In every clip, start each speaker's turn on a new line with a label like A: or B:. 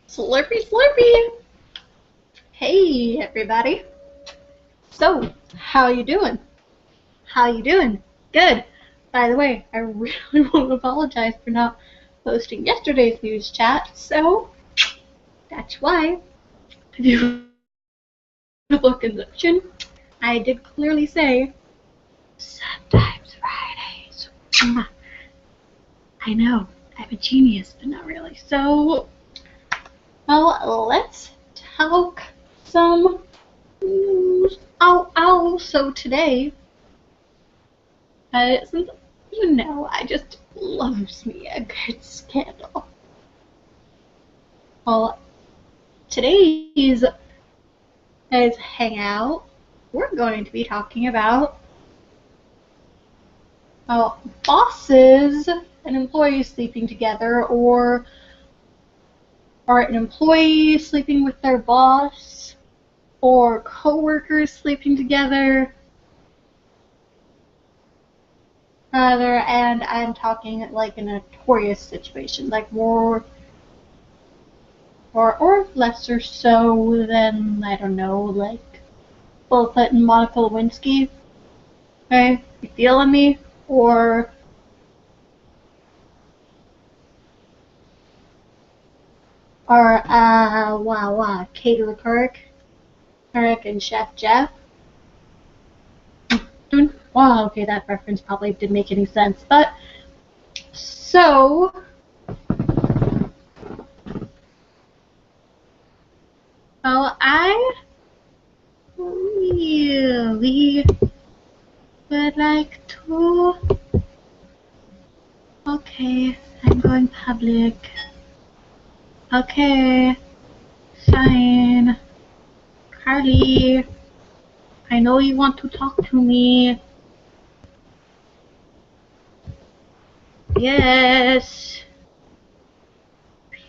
A: Slurpy slurpy! Hey everybody! So, how you doing? How you doing? Good! By the way, I really want to apologize for not posting yesterday's news chat, so that's why. If you look in the description, I did clearly say sometimes Fridays. I know, I'm a genius, but not really. So, well, let's talk some news. Ow. So today, since you know, I just loves me a good scandal. Well, today's hangout, we're going to be talking about bosses and employees sleeping together, or an employee sleeping with their boss, or co-workers sleeping together. And I'm talking like a notorious situation, like more or lesser so than, I don't know, like Bill Clinton and Monica Lewinsky. Okay, you feeling me? Or Katie LeCurrick, Eric and Chef Jeff. Wow, okay, that reference probably didn't make any sense, but so I really would like to. Okay, I'm going public. Okay, fine. Carly, I know you want to talk to me. Yes.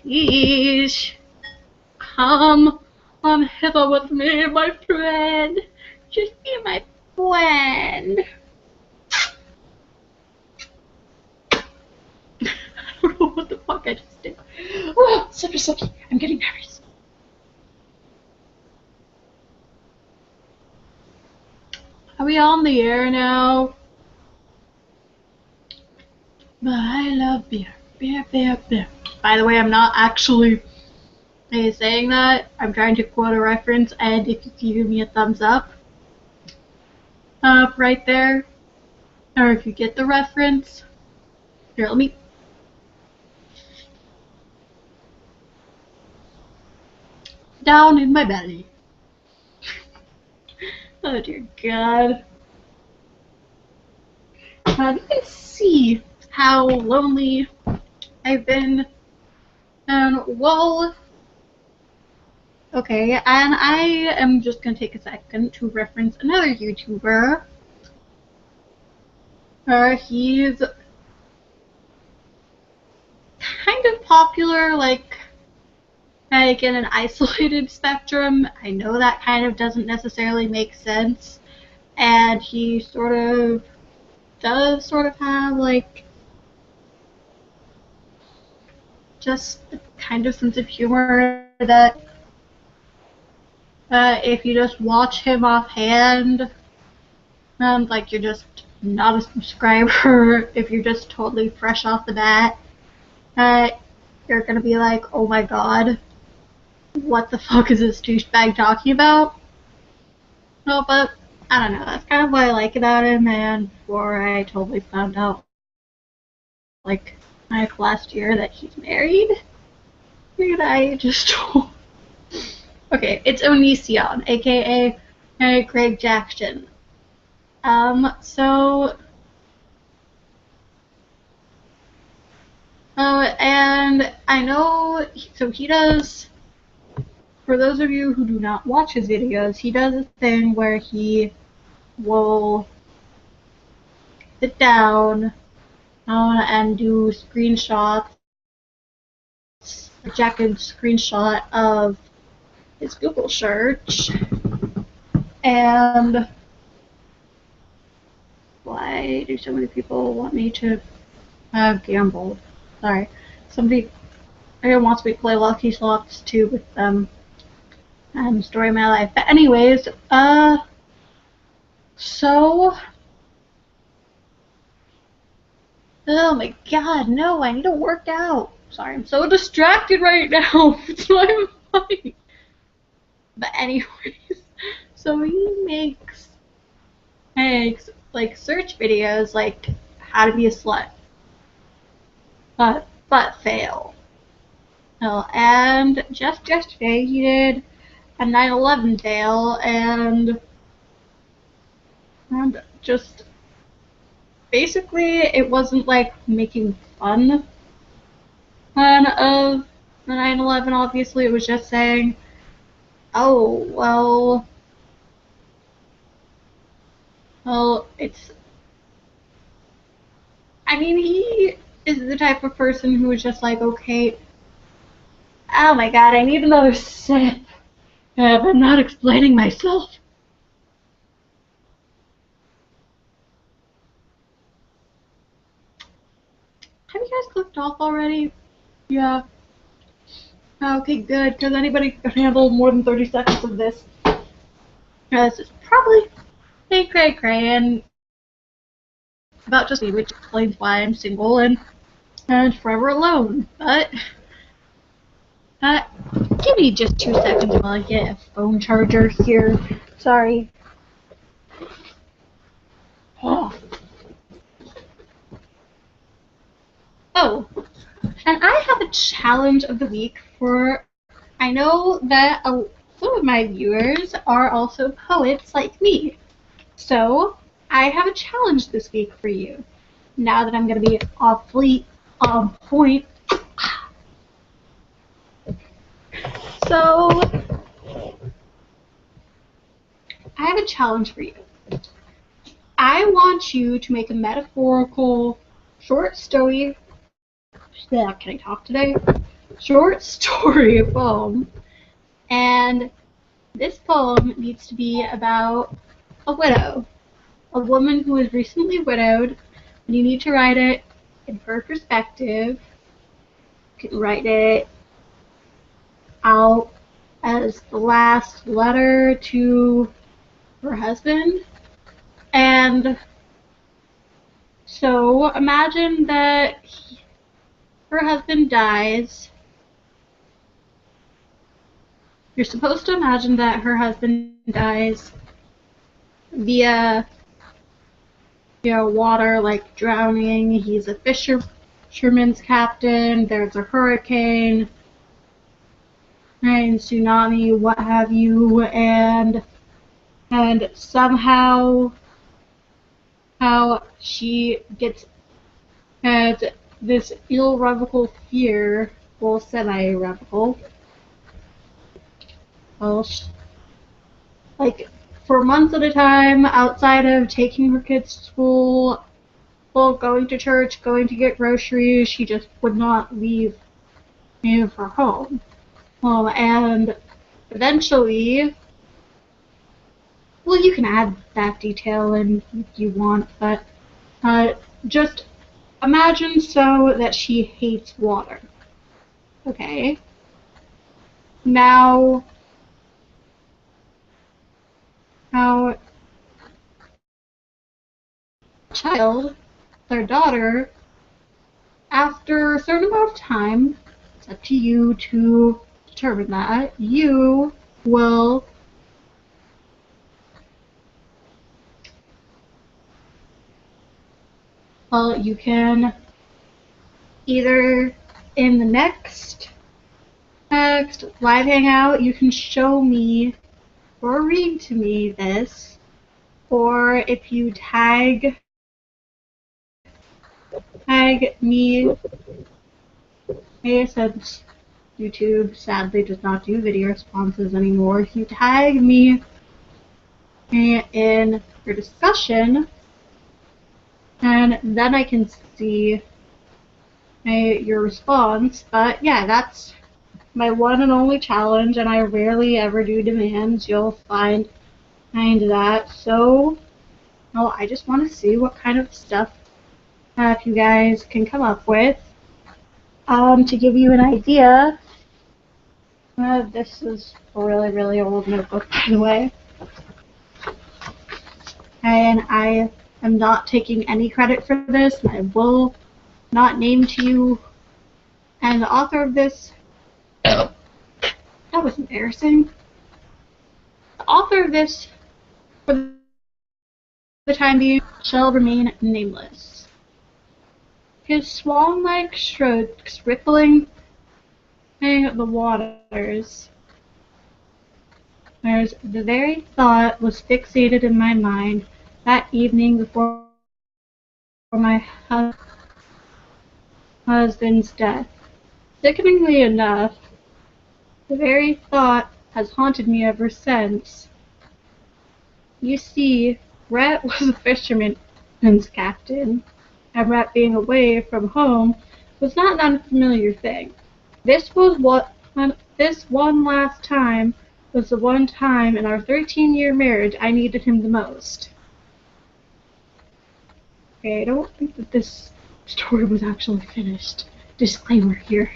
A: Please come on hither with me, my friend. Just be my friend. I don't know what the fuck I just did. Oh, sippy. I'm getting nervous. Are we on the air now? But I love beer. Beer. By the way, I'm not actually saying that. I'm trying to quote a reference, and if you can give me a thumbs up right there, or if you get the reference, here, let me. Down in my belly. Oh dear God. You can see how lonely I've been. And well, okay, and I am just gonna take a second to reference another YouTuber. He's kind of popular, like in an isolated spectrum. I know that kind of doesn't necessarily make sense, and he does have like just the kind of sense of humor that if you just watch him offhand, like you're just not a subscriber, if you're just totally fresh off the bat, you're gonna be like, oh my god, what the fuck is this douchebag talking about? No, but I don't know, that's kind of what I like about him, and before I totally found out, like last year, that he's married, and I just okay, it's Onision, aka Craig Jackson. And I know, so he does, for those of you who do not watch his videos, he does a thing where he will sit down and do screenshots, a jacket screenshot of his Google search, and why do so many people want me to gamble? Sorry, somebody Everyone wants me to play Lucky Slots too with them. Story of my life. But anyways, so, oh my god, no, I need to work out. Sorry, I'm so distracted right now. It's my mind. But anyways, so he makes like search videos like how to be a slut, but fail. Oh, and just yesterday he did a 9/11 fail, and just basically it wasn't like making fun of the 9/11. Obviously, it was just saying, oh well, it's. I mean, he is the type of person who is just like, okay, oh my god, I need another sip. I'm not explaining myself. Have you guys clicked off already? Yeah. Okay, good, because anybody can handle more than 30 seconds of this. This is probably cray, and about just me, which explains why I'm single and forever alone. But, uh, give me just 2 seconds while I get a phone charger here. Sorry. Oh. Oh, and I have a challenge of the week for. I know that some of my viewers are also poets like me. So, I have a challenge this week for you. Now that I'm going to be awfully on point. So, I have a challenge for you. I want you to make a metaphorical short story. Yeah, can I talk today? Short story poem. And this poem needs to be about a widow. A woman who is recently widowed. And you need to write it in her perspective. You can write it out as the last letter to her husband. And so imagine that her husband dies. You're supposed to imagine that her husband dies via water, like drowning. He's a fisherman's captain. There's a hurricane, rain, tsunami, what have you, and somehow how she gets had this irrevocable fear, well, semi-irrevocable, well, like for months at a time, outside of taking her kids to school, well, going to church, going to get groceries, she just would not leave her home. And eventually, well, you can add that detail in if you want, but just imagine so that she hates water. Okay? Now, child, their daughter, after a certain amount of time, it's up to you to determine that, you will you can either in the next live hangout, you can show me or read to me this, or if you tag me, since YouTube sadly does not do video responses anymore, if you tag me in your discussion, and then I can see your response. But yeah, that's my one and only challenge, and I rarely ever do demands. You'll find that. So, well, I just want to see what kind of stuff if you guys can come up with. To give you an idea, this is a really, really old notebook, by the way. And I am not taking any credit for this, and I will not name to you. And the author of this, that was embarrassing. The author of this, for the time being, shall remain nameless. His swan-like strokes rippling the waters. Whereas the very thought was fixated in my mind that evening before my husband's death. Sickeningly enough, the very thought has haunted me ever since. You see, Rhett was a fisherman's captain, and Rhett being away from home was not an unfamiliar thing. This one last time was the one time in our 13-year marriage I needed him the most. Okay, I don't think that this story was actually finished. Disclaimer here.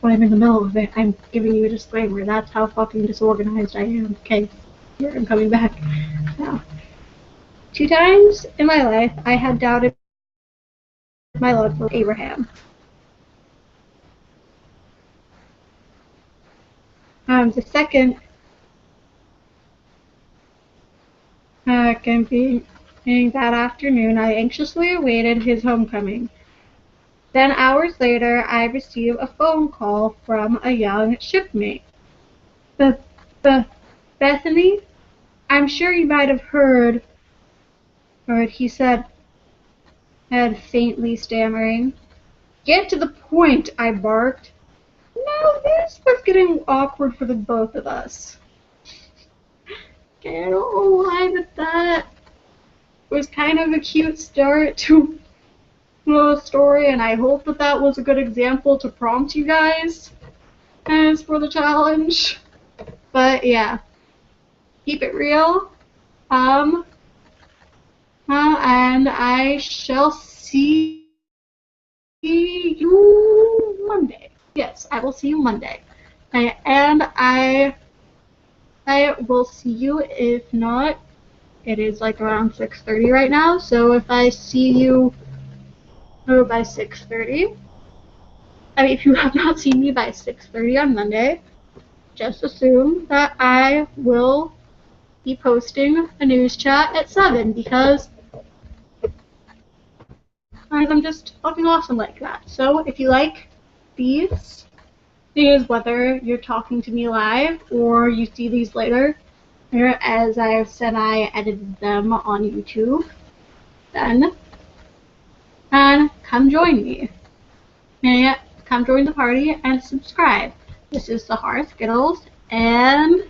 A: When I'm in the middle of it, I'm giving you a disclaimer. That's how fucking disorganized I am. Okay, here, I'm coming back. Now, 2 times in my life, I had doubted my love for Abraham. The second camping that afternoon, I anxiously awaited his homecoming. Then hours later, I received a phone call from a young shipmate. Bethany, I'm sure you might have heard, he said, faintly stammering. Get to the point, I barked. Now this was getting awkward for the both of us. Okay, I don't know why, but that was kind of a cute start to the story, and I hope that that was a good example to prompt you guys as for the challenge. But yeah, keep it real. And I shall see you Monday. Yes, I will see you Monday. And I will see you. If not, it is like around 6:30 right now. So if I see you by 6:30, I mean, if you have not seen me by 6:30 on Monday, just assume that I will be posting a news chat at 7 because I'm just fucking awesome like that. So if you like these, whether you're talking to me live or you see these later, as I've said, I edited them on YouTube, then come join me. And come join the party and subscribe. This is the Hearth Skittles, and